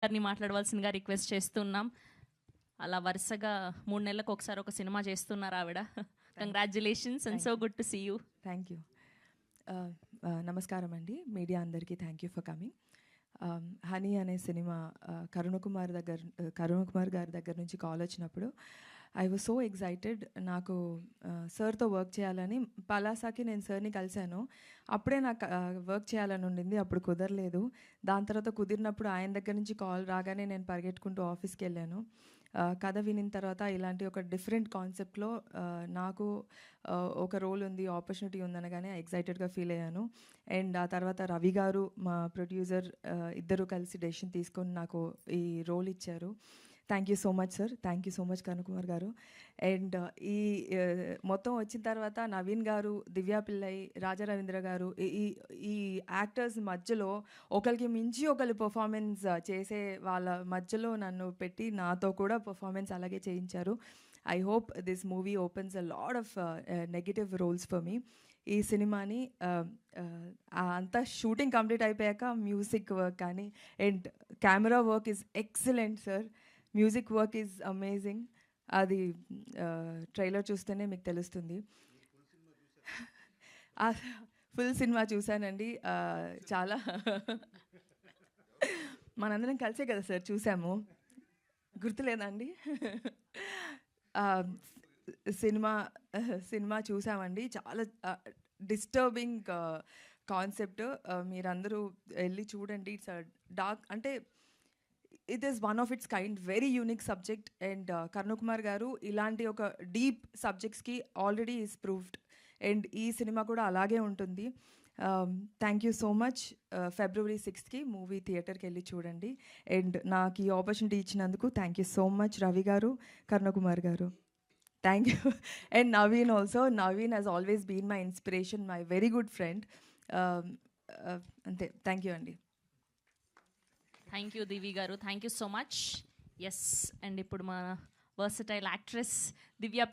గారిని మాట్లాడవలసిందిగా రిక్వెస్ట్ చేస్తున్నాం. అలా వరుసగా 3 నెలలకు ఒకసారి ఒక సినిమా చేస్తున్నారు ఆవిడ. Congratulations and so good to see you. Thank you. నమస్కారం అండి మీడియా అందరికీ. Thank you for coming. Honey అనే సినిమా కరుణ్ కుమార్ గారి దగ్గర నుంచి కాల్ వచ్చినప్పుడు ఐ వాజ్ సో ఎక్సైటెడ్. నాకు సార్తో వర్క్ చేయాలని, పలాసాకి నేను సార్ని కలిశాను. అప్పుడే నాకు వర్క్ చేయాలని ఉండింది, అప్పుడు కుదరలేదు. దాని తర్వాత కుదిరినప్పుడు ఆయన దగ్గర నుంచి కాల్ రాగానే నేను పరిగెట్టుకుంటూ ఆఫీస్కి వెళ్ళాను. కథ వినిన తర్వాత ఇలాంటి ఒక డిఫరెంట్ కాన్సెప్ట్లో నాకు ఒక రోల్ ఉంది, ఆపర్చునిటీ ఉందనగానే ఎక్సైటెడ్గా ఫీల్ అయ్యాను. అండ్ ఆ తర్వాత రవి గారు, మా ప్రొడ్యూసర్, ఇద్దరు కలిసి డెసిషన్ తీసుకొని నాకు ఈ రోల్ ఇచ్చారు. Thank you so much sir. Thank you so much Karun Kumar గారు. అండ్ ఈ మొత్తం వచ్చిన తర్వాత నవీన్ గారు, దివ్యా పిల్లై, రాజా రవీంద్ర గారు, ఈ యాక్టర్స్ మధ్యలో ఒకరికి మించి ఒకరు పర్ఫార్మెన్స్ చేసే వాళ్ళ మధ్యలో నన్ను పెట్టి నాతో కూడా పర్ఫార్మెన్స్ అలాగే చేయించారు. I hope this movie opens a lot of negative roles for me. ఈ సినిమాని అంతా షూటింగ్ కంప్లీట్ అయిపోయాక మ్యూజిక్ వర్క్ కానీ and camera work is excellent sir. Music work is amazing. అది ట్రైలర్ చూస్తేనే మీకు తెలుస్తుంది. ఫుల్ సినిమా చూశానండి. చాలా మనందరం కలిసే కదా సార్ చూసాము, గుర్తులేదండి? సినిమా చూసామండి. చాలా డిస్టర్బింగ్ కాన్సెప్ట్. మీరందరూ వెళ్ళి చూడండి. ఇట్స్ డార్క్, అంటే it is one of its kind, very unique subject. And Karun Kumar garu ఇలాంటి ఒక డీప్ సబ్జెక్ట్స్కి ఆల్రెడీ ఈజ్ ప్రూవ్డ్. అండ్ ఈ సినిమా కూడా అలాగే ఉంటుంది. Thank you so much. February 6th movie థియేటర్కి వెళ్ళి చూడండి. అండ్ నాకు ఈ ఆపర్చునిటీ ఇచ్చినందుకు thank you so much Ravi garu, Karun Kumar garu. Thank you. And Naveen also. Naveen has always been my inspiration, my very good friend. అంతే. థ్యాంక్ యూ అండి. థ్యాంక్ యూ దివి గారు. Thank you so much. Yes, and ఇప్పుడు మా వర్సటైల్ యాక్ట్రెస్ దివ్యా